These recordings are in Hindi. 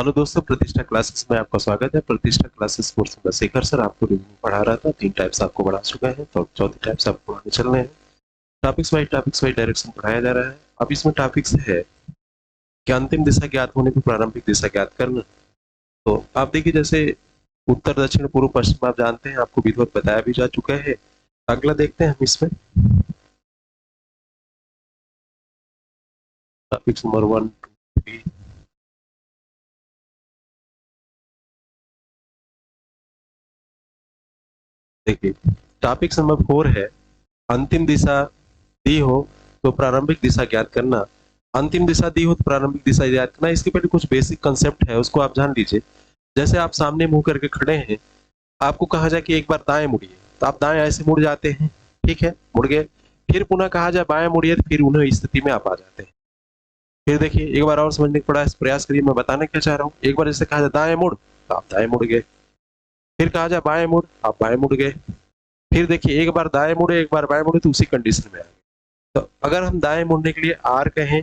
हेलो दोस्तों, प्रतिष्ठा क्लासेस में आपका स्वागत है। प्रतिष्ठा क्लासेस कोर्स में शेखर सर आपको रिव्यू पढ़ा रहा था। 3 टाइप्स आपको पढ़ा चुका है, तो चौथी टाइप्स आपको पढ़ाने चल रहे हैं। टॉपिक्स वाइज डायरेक्शन पढ़ाया जा रहा है। अब इसमें टॉपिक्स है कि अंतिम दिशा ज्ञात होने पर प्रारंभिक दिशा ज्ञात करना। तो आप देखिए, जैसे उत्तर दक्षिण पूर्व पश्चिम आप जानते हैं, आपको विधिवत बताया भी जा चुका है। अगला देखते हैं हम इसमें टॉपिक्स नंबर 1, 2, 3। देखिए, टॉपिक्स नंबर 4 है अंतिम दिशा दी हो तो प्रारंभिक दिशा ज्ञात करना। अंतिम दिशा दी हो तो प्रारंभिक दिशा ज्ञात करना, इसके पहले कुछ बेसिक कंसेप्ट है, उसको आप जान लीजिए। जैसे आप सामने मुंह करके खड़े हैं, आपको कहा जाए कि एक बार दाएं मुड़िए, तो आप दाएं ऐसे मुड़ जाते हैं, ठीक है, मुड़ गए। फिर पुनः कहा जाए बाएं मुड़िए, तो फिर उन्हें स्थिति में आप आ जाते हैं। फिर देखिए, एक बार और समझने का प्रयास करिए, मैं बताना क्या चाह रहा हूँ। एक बार जैसे कहा जाए दाएं मुड़, तो आप दाएं मुड़ गए। फिर कहा जाए बाएं मुड़, आप बाएं मुड़ गए। फिर देखिए, एक बार दाएं मुड़े, एक बार बाएं मुड़े, तो उसी कंडीशन में आ गए। तो अगर हम दाएं मुड़ने के लिए आर कहें,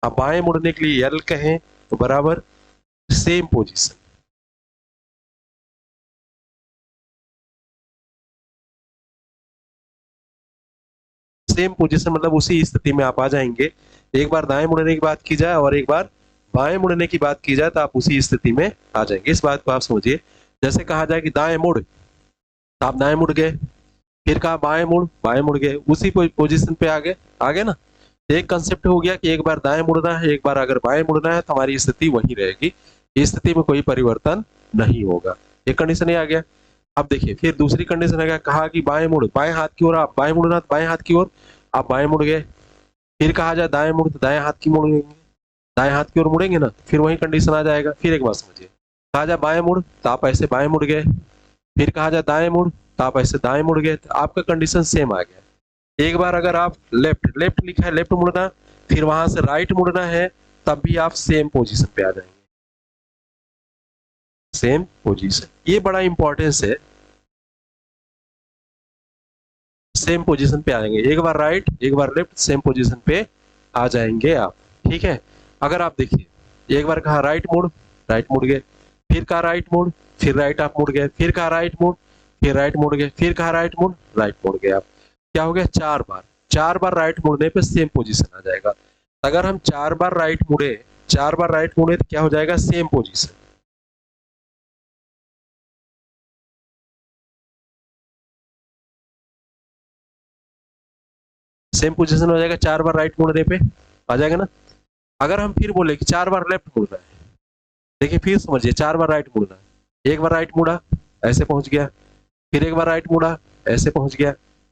अब बाएं मुड़ने के लिए एल कहें, तो बराबर सेम पोजीशन। सेम पोजीशन मतलब उसी स्थिति में आप आ जाएंगे। एक बार दाएं मुड़ने की बात की जाए और एक बार बाएं मुड़ने की बात की जाए, तो आप उसी स्थिति में आ जाएंगे। इस बात को आप समझिए। जैसे कहा जाए कि दाएं मुड़, तो आप दाएं मुड़ गए। फिर कहा बाएं मुड़ गए, उसी पोजीशन पे आ गए ना। एक कंसेप्ट हो गया कि एक बार दाएं मुड़ना है, एक बार अगर बाएं मुड़ना है, तो हमारी स्थिति वही रहेगी। इस स्थिति में कोई परिवर्तन नहीं होगा। एक कंडीशन ही आ गया। अब देखिए, फिर दूसरी कंडीशन आ गया, कहा कि बाएं मुड़, बाएं हाथ की ओर, आप बाएं मुड़ना तो बाएं हाथ की ओर, आप बाएं मुड़ गए। फिर कहा जाए दाएं मुड़, तो दाएं हाथ की मुड़ेंगे, दाएं हाथ की ओर मुड़ेंगे ना, फिर वही कंडीशन आ जाएगा। फिर एक बात समझिए, कहा जाए बाएं मुड़, तो आप ऐसे बाएं मुड़ गए। फिर कहा जाए दाएं मुड़, तो आप ऐसे दाएं मुड़ गए, तो आपका कंडीशन सेम आ गया। एक बार अगर आप लेफ्ट लेफ्ट लिखा है, लेफ्ट मुड़ना, फिर वहां से राइट मुड़ना है, तब भी आप सेम पोजीशन पे आ जाएंगे। सेम पोजीशन, ये बड़ा इंपॉर्टेंस है। सेम पोजीशन पे आएंगे, एक बार राइट एक बार लेफ्ट, सेम पोजीशन पे आ जाएंगे आप, ठीक है। अगर आप देखिए, एक बार कहा राइट मुड़ गए। फिर कहा राइट मुड़, फिर राइट आप मुड़ गए। फिर कहा राइट मुड़, फिर राइट मुड़ गए। फिर कहा राइट मुड़ गए। आप क्या हो गया, 4 बार। 4 बार राइट मुड़ने पे सेम पोजीशन आ जाएगा। अगर हम 4 बार राइट मुड़े, 4 बार राइट मुड़े, तो क्या हो जाएगा, सेम पोजीशन। सेम पोजीशन हो जाएगा 4 बार राइट मुड़ने पे, आ जाएगा ना। अगर हम फिर बोले कि 4 बार लेफ्ट मुड़ना है, देखिए फिर समझिए, 4 बार राइट मुड़ना है। एक बार राइट मुड़ा, ऐसे पहुंच गया। फिर एक बार राइट मुड़ा, ऐसे पहुंच गया।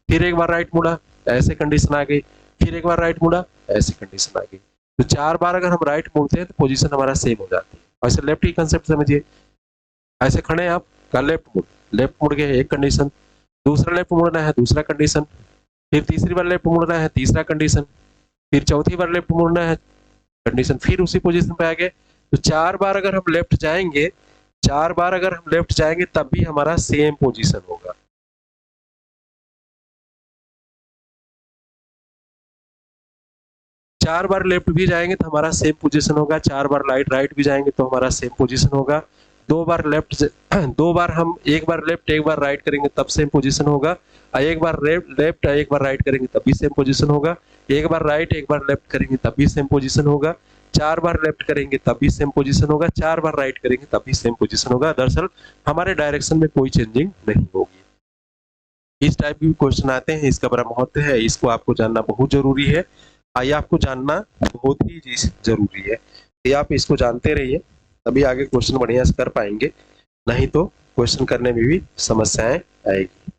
फिर एक बार राइट मुड़ा, ऐसे कंडीशन आ गई। फिर एक बार राइट मुड़ा, ऐसी कंडीशन आ गई। तो 4 बार अगर हम राइट मुड़ते हैं, तो पोजीशन हमारा सेम हो जाती है। ऐसे लेफ्ट की कंसेप्ट समझिए। ऐसे खड़े हैं आप, का लेफ्ट मुड़ गए, एक कंडीशन। दूसरा लेफ्ट मुड़ना है, दूसरा कंडीशन। फिर तीसरी बार लेफ्ट मुड़ना है, तीसरा कंडीशन। फिर चौथी बार लेफ्ट मुड़ना है, कंडीशन। फिर उसी पोजीशन पे आ गए। तो 4 बार अगर हम लेफ्ट जाएंगे, 4 बार अगर हम लेफ्ट जाएंगे, तब भी हमारा सेम पोजीशन होगा। 4 बार लेफ्ट भी जाएंगे तो हमारा सेम पोजीशन होगा। 4 बार राइट राइट भी जाएंगे तो हमारा सेम पोजीशन होगा। 2 बार लेफ्ट 2 बार हम, एक बार लेफ्ट एक बार राइट करेंगे, तब सेम पोजीशन होगा। एक बार लेफ्ट एक बार राइट करेंगे, तब भी सेम पोजीशन होगा। एक बार राइट एक बार लेफ्ट करेंगे, तब भी सेम पोजीशन होगा। 4 बार लेफ्ट करेंगे, तब भी सेम पोजीशन होगा। 4 बार राइट करेंगे, तब भी सेम पोजीशन होगा। दरअसल हमारे डायरेक्शन में कोई चेंजिंग नहीं होगी। इस टाइप के क्वेश्चन आते हैं, इसका बड़ा महत्व है, इसको आपको जानना बहुत जरूरी है। ये आपको जानना बहुत ही जरूरी है। ये आप इसको जानते रहिए, तभी आगे क्वेश्चन बढ़िया से कर पाएंगे। नहीं तो क्वेश्चन करने में भी समस्याएं आएगी।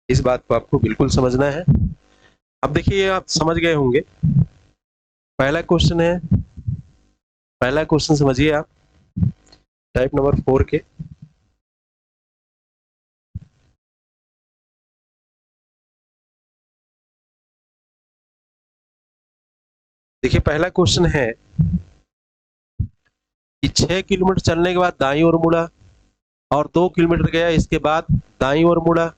इस बात को आपको बिल्कुल समझना है। अब देखिए, आप समझ गए होंगे। पहला क्वेश्चन है, पहला क्वेश्चन समझिए आप, टाइप नंबर 4 के। देखिए, पहला क्वेश्चन है कि 6 किलोमीटर चलने के बाद दाईं ओर मुड़ा, और 2 किलोमीटर गया, इसके बाद दाईं ओर मुड़ा,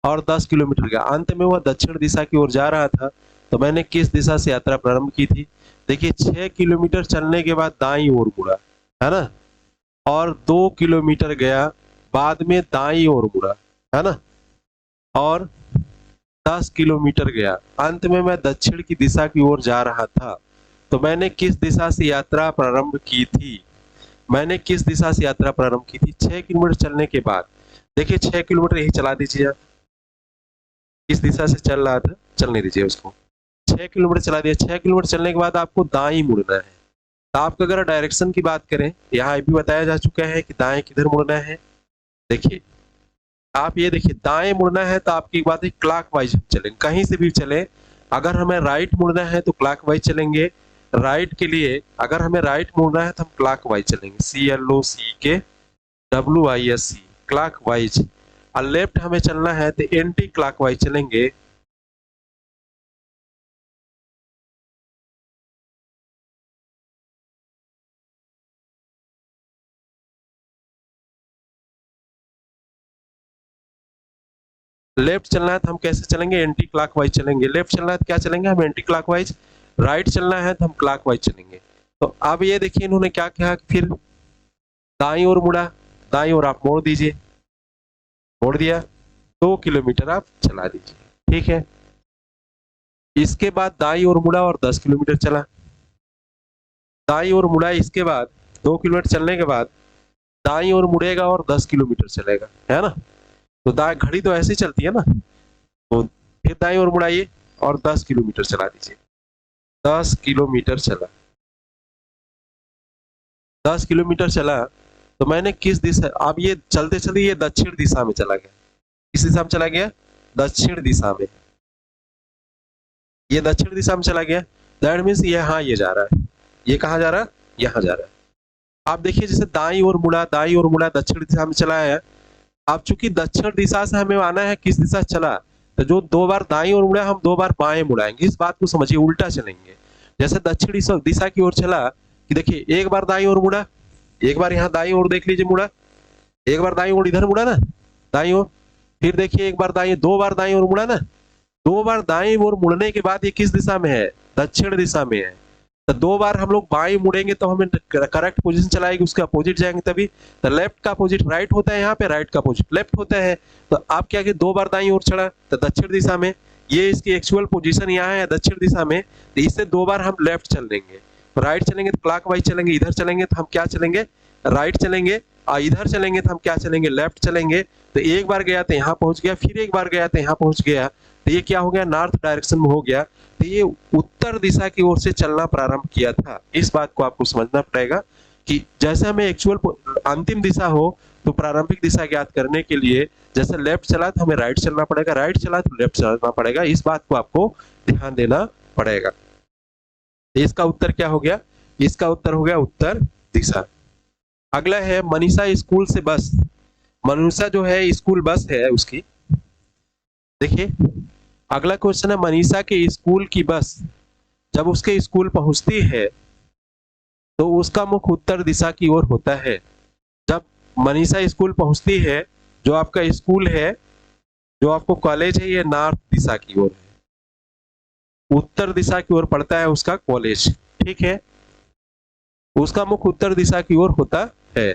और 10 किलोमीटर गया। अंत में वह दक्षिण दिशा की ओर जा रहा था। तो मैंने किस दिशा से यात्रा प्रारंभ की थी। देखिए, 6 किलोमीटर चलने के बाद दाईं ओर मुड़ा, है ना, और 2 किलोमीटर गया, बाद में दाईं ओर मुड़ा, है ना, और 10 किलोमीटर गया, अंत में मैं दक्षिण की दिशा की ओर जा रहा था। तो मैंने किस दिशा से यात्रा प्रारंभ की थी? मैंने किस दिशा से यात्रा प्रारंभ की थी? 6 किलोमीटर चलने के बाद। देखिए 6 किलोमीटर यही चला दीजिए आप, किस दिशा से चल रहा था चलने दीजिए उसको। 6 किलोमीटर चला दिया, 6 किलोमीटर चलने के बाद आपको दाईं मुड़ना है। तो आपको अगर डायरेक्शन की बात करें, यहाँ भी बताया जा चुका है कि दाएं किधर मुड़ना है। देखिए आप ये देखिए, दाएं मुड़ना है तो आपकी बात है क्लॉकवाइज हम चलेंगे, कहीं से भी चले। अगर हमें राइट मुड़ना है तो क्लॉकवाइज चलेंगे, राइट के लिए अगर हमें राइट मुड़ना है तो हम क्लॉकवाइज चलेंगे, CLOCKWISE, क्लॉकवाइज। और लेफ्ट हमें चलना है तो एंटी क्लॉकवाइज चलेंगे। लेफ्ट चलना है तो हम कैसे चलेंगे? एंटी क्लॉकवाइज चलेंगे। लेफ्ट चलना है तो क्या चलेंगे? हम एंटी क्लॉकवाइज। राइट चलना है तो हम क्लॉकवाइज चलेंगे। तो अब ये देखिए इन्होंने क्या कहा, फिर दाईं ओर मुड़ा, दाईं ओर आप मोड़ दीजिए, मोड़ दिया, 2 किलोमीटर आप चला दीजिए, ठीक है। इसके बाद दाईं ओर मुड़ा और 10 किलोमीटर चला, दाईं ओर मुड़ा, इसके बाद 2 किलोमीटर चलने के बाद दाईं ओर मुड़ेगा और 10 किलोमीटर चलेगा, है ना। तो दाएं घड़ी तो ऐसे ही चलती है ना, तो फिर दाईं ओर मुड़ाइए और 10 किलोमीटर चला दीजिए, 10 किलोमीटर चला, 10 किलोमीटर चला। तो मैंने किस दिशा, अब ये चलते चलते ये दक्षिण दिशा में चला गया। किस दिशा में चला गया? दक्षिण दिशा में। ये दक्षिण दिशा में चला गया, दैट मीन्स ये हाँ ये जा रहा है। ये कहाँ जा रहा है? यहाँ जा रहा है। आप देखिए जैसे दाईं ओर मुड़ा, दाईं ओर मुड़ा, दक्षिण दिशा में चला है। अब चूंकि दक्षिण दिशा से हमें आना है, किस दिशा से चला, तो जो 2 बार दाईं ओर मुड़ा हम 2 बार बाएं मुड़ाएंगे। इस बात को समझिए, उल्टा चलेंगे। जैसे दक्षिण दिशा की ओर चला कि देखिए एक बार दाईं ओर मुड़ा, एक बार यहाँ दाईं ओर देख लीजिए मुड़ा, एक बार दाईं ओर इधर मुड़ा ना दाईं ओर, फिर देखिए एक बार दाईं, 2 बार दाईं ओर मुड़ा ना, 2 बार दाईं ओर मुड़ने के बाद ये किस दिशा में है? दक्षिण दिशा में है। तो 2 बार हम लोग बाएं मुड़ेंगे तो हमें करेक्ट पोजीशन चलाएगी, उसके अपोजिट जाएंगे तभी। तो लेफ्ट का अपोजिट राइट होता है, यहाँ पे राइट का अपोजिट लेफ्ट होता है। तो आप क्या किए, 2 बार दाईं ओर चढ़ा तो दक्षिण दिशा में, ये इसकी एक्चुअल पोजीशन यहाँ है दक्षिण दिशा में। तो इससे 2 बार हम लेफ्ट चल लेंगे, राइट चलेंगे तो क्लॉकवाइज चलेंगे, इधर चलेंगे तो हम क्या चलेंगे? राइट चलेंगे, और इधर चलेंगे तो हम क्या चलेंगे? लेफ्ट चलेंगे। तो एक बार गया तो यहाँ पहुंच गया, फिर एक बार गया तो यहाँ पहुंच गया। तो ये क्या हो गया? नॉर्थ डायरेक्शन में हो गया। तो ये उत्तर दिशा की ओर से चलना प्रारंभ किया था। इस बात को आपको समझना पड़ेगा कि जैसे हमें एक्चुअल अंतिम दिशा हो तो प्रारंभिक दिशा ज्ञात करने के लिए जैसे लेफ्ट चला तो हमें राइट चलना पड़ेगा, राइट चला तो लेफ्ट चलना पड़ेगा। इस बात को आपको ध्यान देना पड़ेगा। इसका उत्तर क्या हो गया? इसका उत्तर हो गया उत्तर दिशा। अगला है मनीषा स्कूल से बस। मनीषा जो है स्कूल बस है उसकी। देखिए अगला क्वेश्चन है, मनीषा के स्कूल की बस जब उसके स्कूल पहुंचती है तो उसका मुख उत्तर दिशा की ओर होता है। जब मनीषा स्कूल पहुंचती है, जो आपका स्कूल है, जो आपको कॉलेज है, ये नॉर्थ दिशा की ओर है, उत्तर दिशा की ओर पड़ता है उसका कॉलेज, ठीक है। उसका मुख उत्तर दिशा की ओर होता है।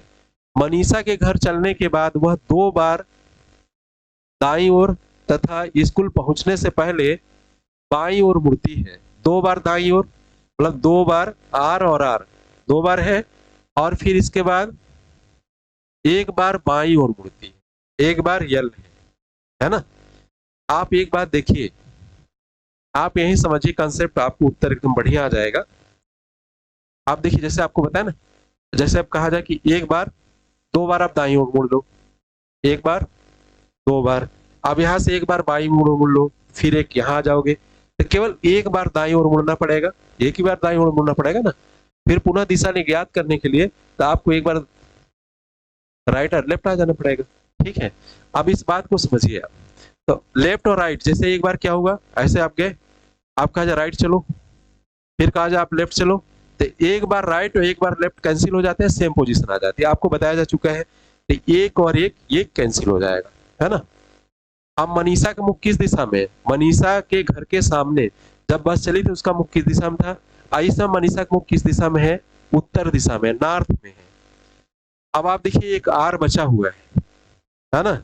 मनीषा के घर चलने के बाद वह 2 बार दाईं ओर तथा स्कूल पहुंचने से पहले बाईं ओर मुड़ती है। 2 बार दाईं ओर मतलब 2 बार आर और आर, 2 बार है, और फिर इसके बाद एक बार बाईं ओर मुड़ती है, एक बार यल है ना। आप एक बात देखिए, आप यही समझिए कंसेप्ट, आपको उत्तर एकदम बढ़िया आ जाएगा। आप देखिए जैसे आपको बताया ना, जैसे अब कहा जाए कि एक बार 2 बार आप दाईं ओर मुड़ लो, एक बार 2 बार, अब यहां से एक बार बाईं ओर मुड़ लो, फिर एक यहाँ आ जाओगे, तो केवल एक बार दाईं ओर मुड़ना पड़ेगा, एक ही बार दाईं ओर मुड़ना पड़ेगा ना। फिर पुनः दिशा ने ज्ञात करने के लिए तो आपको एक बार राइट और लेफ्ट आ जाना पड़ेगा, ठीक है। अब इस बात को समझिए आप, तो लेफ्ट और राइट, जैसे एक बार क्या होगा, ऐसे आप गए, आप कहा जाए राइट चलो, फिर कहा जाए आप लेफ्ट चलो, तो एक बार राइट और एक बार लेफ्ट कैंसिल हो जाते हैं, सेम पोजीशन आ जाती है। आपको बताया जा चुका है कि एक और एक ये कैंसिल हो जाएगा, है ना। अब मनीषा का मुख किस दिशा में है? मनीषा के घर के सामने जब बस चली थी उसका मुख किस दिशा में था? इस समय मनीषा का मुख किस दिशा में है? उत्तर दिशा में, नॉर्थ में है। अब आप देखिए एक आर बचा हुआ है ना।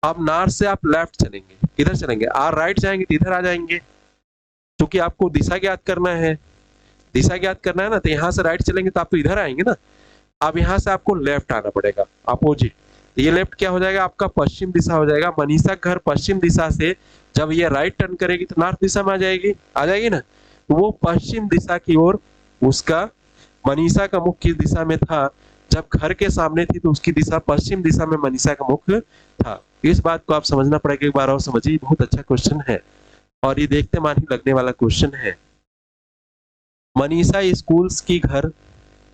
अब नॉर्थ से आप लेफ्ट चलेंगे, किधर चलेंगे, आर राइट जाएंगे तो इधर आ जाएंगे, क्योंकि आपको दिशा ज्ञात करना है, दिशा ज्ञात करना है ना, तो यहाँ से राइट चलेंगे तो आप तो इधर आएंगे ना। अब यहाँ से आपको लेफ्ट आना पड़ेगा, अपोजिट। तो ये लेफ्ट क्या हो जाएगा, आपका पश्चिम दिशा हो जाएगा। मनीषा घर पश्चिम दिशा से जब ये राइट टर्न करेगी तो नॉर्थ दिशा में आ जाएगी ना। तो वो पश्चिम दिशा की ओर उसका, मनीषा का मुख किस दिशा में था, जब घर के सामने थी तो उसकी दिशा पश्चिम दिशा में मनीषा का मुख था। इस बात को आप समझना पड़ेगा, एक बार और समझिए, बहुत अच्छा क्वेश्चन है और ये देखते मानी लगने वाला क्वेश्चन है। मनीषा स्कूल्स की घर,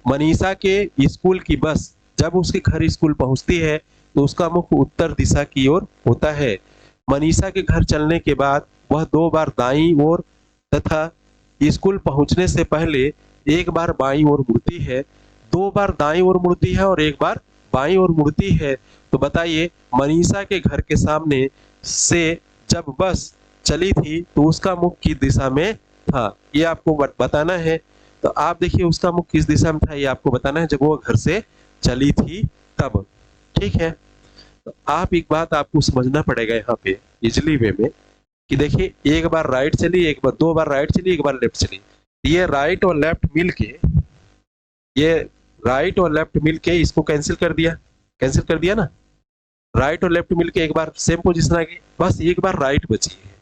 मनीषा के स्कूल की बस जब उसके घर स्कूल पहुंचती है तो उसका मुख उत्तर दिशा की ओर होता है। मनीषा के घर चलने के बाद वह 2 बार दाईं ओर तथा स्कूल पहुंचने से पहले 1 बार बाईं ओर मुड़ती है। 2 बार दाईं ओर मुड़ती है और 1 बार बाईं ओर मुड़ती है। तो बताइए मनीषा के घर के सामने से जब बस चली थी तो उसका मुख किस दिशा में था, ये आपको बताना है। तो आप देखिए उसका मुख किस दिशा में था, ये आपको बताना है जब वो घर से चली थी तब। ठीक है, तो आप एक बात आपको समझना पड़ेगा यहाँ पे इजली वे में कि देखिए 1 बार राइट चली, 2 बार राइट चली, 1 बार लेफ्ट चली। ये राइट और लेफ्ट मिलके, ये राइट और लेफ्ट मिलके इसको कैंसिल कर दिया, कैंसिल कर दिया ना। राइट और लेफ्ट मिलके 1 बार सेम पोजीशन आ गई, बस 1 बार राइट बची है।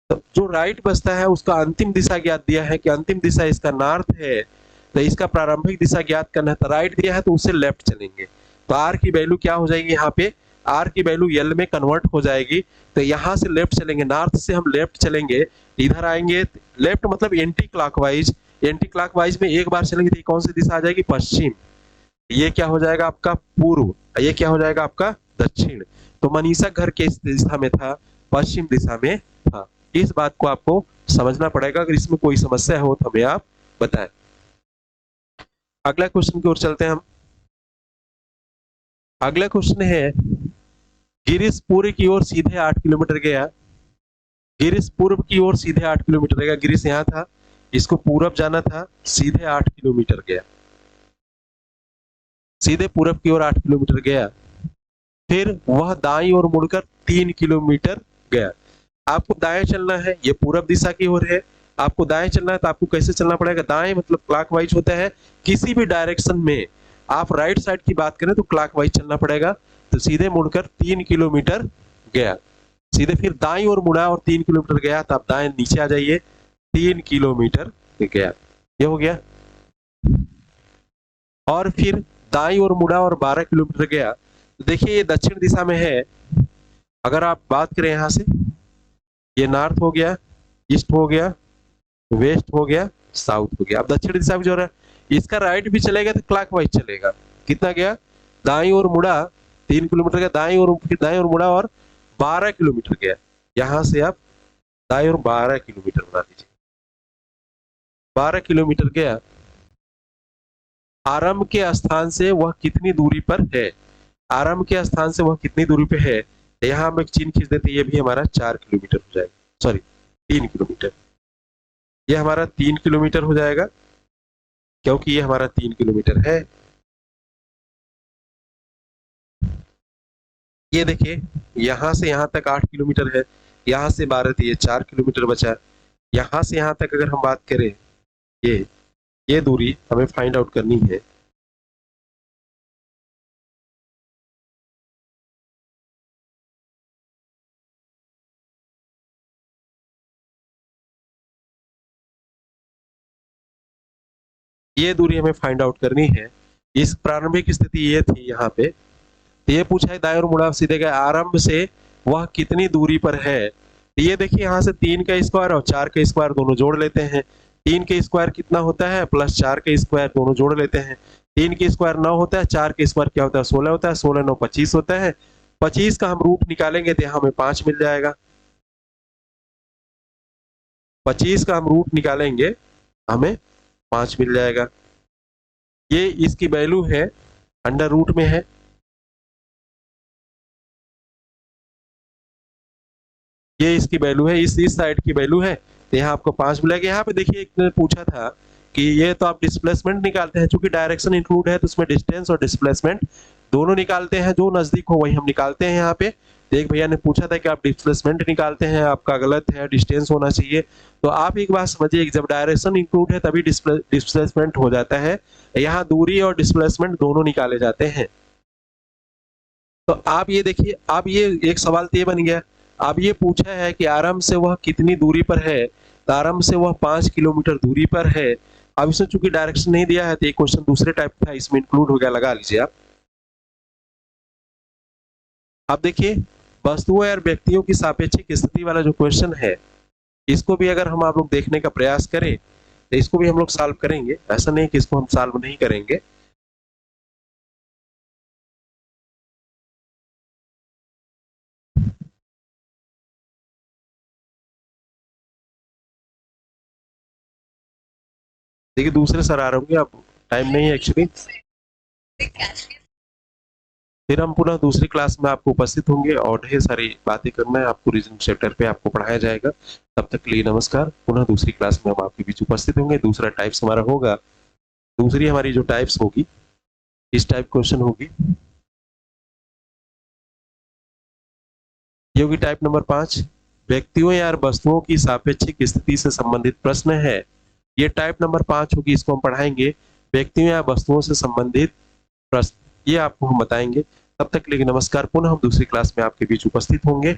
तो जो राइट बचता है उसका अंतिम दिशा ज्ञात दिया है कि अंतिम दिशा इसका नॉर्थ है, तो इसका प्रारंभिक दिशा ज्ञात करना है। तो राइट दिया है तो उससे लेफ्ट चलेंगे, तो आर की वैल्यू क्या हो जाएगी, यहाँ पे आर की वैल्यू एल में कन्वर्ट हो जाएगी। तो यहाँ से लेफ्ट चलेंगे, नॉर्थ से हम लेफ्ट चलेंगे, इधर आएंगे, लेफ्ट मतलब एंटी क्लॉकवाइज, एंटी क्लॉकवाइज में 1 बार चलेंगे तो कौन सी दिशा आ जाएगी, पश्चिम। ये क्या हो जाएगा आपका पूर्व, ये क्या हो जाएगा आपका दक्षिण। तो मनीषा घर किस दिशा में था, पश्चिम दिशा में था। इस बात को आपको समझना पड़ेगा, अगर इसमें कोई समस्या हो तो हमें आप बताएं। अगला क्वेश्चन की ओर चलते हैं हम। अगला क्वेश्चन है, गिरीश पूर्व की ओर सीधे 8 किलोमीटर गया, गिरीश पूर्व की ओर सीधे 8 किलोमीटर गया, गिरीश यहाँ था, इसको पूरब जाना था, सीधे 8 किलोमीटर गया, सीधे पूरब की ओर 8 किलोमीटर गया। फिर वह दाईं ओर मुड़कर 3 किलोमीटर गया। आपको दाएं चलना है, ये पूरब दिशा की ओर है, आपको दाएं चलना है तो आपको कैसे चलना पड़ेगा, दाएं मतलब क्लॉकवाइज होता है, किसी भी डायरेक्शन में आप राइट साइड की बात करें तो क्लॉकवाइज चलना पड़ेगा। तो सीधे मुड़कर 3 किलोमीटर गया, सीधे फिर दाईं ओर मुड़ा और 3 किलोमीटर गया, तो आप दाएं नीचे आ जाइए, 3 किलोमीटर गया, ये हो गया। और फिर दाईं ओर मुड़ा और 12 किलोमीटर गया। तो देखिए ये दक्षिण दिशा में है, अगर आप बात करें यहाँ से, ये नॉर्थ हो गया, ईस्ट हो गया, वेस्ट हो गया, साउथ हो गया। अब दक्षिण दिशा में जो रहा, इसका राइट भी चलेगा तो क्लॉकवाइज चलेगा। कितना गया, दाईं ओर मुड़ा 3 किलोमीटर गया, दाईं ओर, फिर दाईं ओर मुड़ा और 12 किलोमीटर गया। यहां से आप दाईं ओर 12 किलोमीटर बना दीजिए, 12 किलोमीटर गया। आरंभ के स्थान से वह कितनी दूरी पर है, आरंभ के स्थान से वह कितनी दूरी पे है, यहाँ हम एक चिन्ह खींच देते, ये भी हमारा 4 किलोमीटर हो जाएगा, सॉरी 3 किलोमीटर, ये हमारा 3 किलोमीटर हो जाएगा, क्योंकि ये हमारा 3 किलोमीटर है। ये देखिए यहाँ से यहाँ तक 8 किलोमीटर है, यहाँ से 12 थी, ये 4 किलोमीटर बचा। यहाँ से यहाँ तक अगर हम बात करें, ये दूरी हमें फाइंड आउट करनी है। ये दूरी हमें फाइंड आउट करनी है। इस प्रारंभिक स्थिति ये थी यहाँ पे, तो ये पूछा है दाएं और मुड़ा सीधे गए, आरंभ से वह कितनी दूरी पर है। तो ये देखिए यहाँ से 3 का स्क्वायर और 4 का स्क्वायर दोनों जोड़ लेते हैं। 3 के स्क्वायर कितना होता है, प्लस 4 के स्क्वायर दोनों जोड़ लेते हैं। 3 के स्क्वायर 9 होता है, 4 के स्क्वायर क्या होता है, 16 होता है, 16 9 25 होता है। 25 का हम रूट निकालेंगे तो यहाँ हमें 5 मिल जाएगा। 25 का हम रूट निकालेंगे हमें 5 मिल जाएगा। ये इसकी वैल्यू है, अंडर रूट में है, ये इसकी वैल्यू है, इस साइड की वैल्यू है, तो यहाँ आपको 5 मिलेगा। यहाँ पे देखिए एक ने पूछा था कि ये तो आप डिस्प्लेसमेंट निकालते हैं, चूंकि डायरेक्शन इंक्लूड है तो उसमें डिस्टेंस और डिस्प्लेसमेंट दोनों निकालते हैं, जो नजदीक हो वही हम निकालते हैं यहाँ पे। एक भैया ने पूछा था कि आप डिस्प्लेसमेंट निकालते हैं, आपका गलत है, डिस्टेंस होना चाहिए। तो आप एक बात समझिए, जब डायरेक्शन इंक्लूड है तभी डिस्प्लेसमेंट हो जाता है, यहाँ दूरी और डिस्प्लेसमेंट दोनों निकाले जाते हैं। तो आप ये देखिए, आप ये एक सवाल तो ये बन गया। अब ये पूछा है कि आरंभ से वह कितनी दूरी पर है, तो आरंभ से वह 5 किलोमीटर दूरी पर है। अब इसमें चूंकि डायरेक्शन नहीं दिया है तो एक क्वेश्चन दूसरे टाइप का इसमें इंक्लूड हो गया, लगा लीजिए आप। अब देखिए, वस्तुओं या व्यक्तियों की सापेक्षिक स्थिति वाला जो क्वेश्चन है, इसको भी अगर हम आप लोग देखने का प्रयास करें तो इसको भी हम लोग सॉल्व करेंगे, ऐसा नहीं कि इसको हम सॉल्व नहीं करेंगे। देखिए दूसरे सर आ रहे होंगे, अब टाइम नहीं है एक्चुअली। फिर हम पुनः दूसरी क्लास में आपको उपस्थित होंगे और ढेर सारी बातें करना है आपको, रीजनिंग चैप्टर पे आपको पढ़ाया जाएगा। तब तक के लिए नमस्कार। पुनः दूसरी क्लास में हम आपके बीच उपस्थित होंगे। दूसरा टाइप्स हमारा होगा, दूसरी हमारी जो टाइप्स होगी, इस टाइप क्वेश्चन होगी, ये होगी टाइप नंबर 5। व्यक्तियों या वस्तुओं की सापेक्षिक स्थिति से संबंधित प्रश्न है, ये टाइप नंबर 5 होगी, इसको हम पढ़ाएंगे। व्यक्तियों या वस्तुओं से संबंधित प्रश्न, ये आपको हम बताएंगे। तब तक के लिए नमस्कार। पुनः हम दूसरी क्लास में आपके बीच उपस्थित होंगे।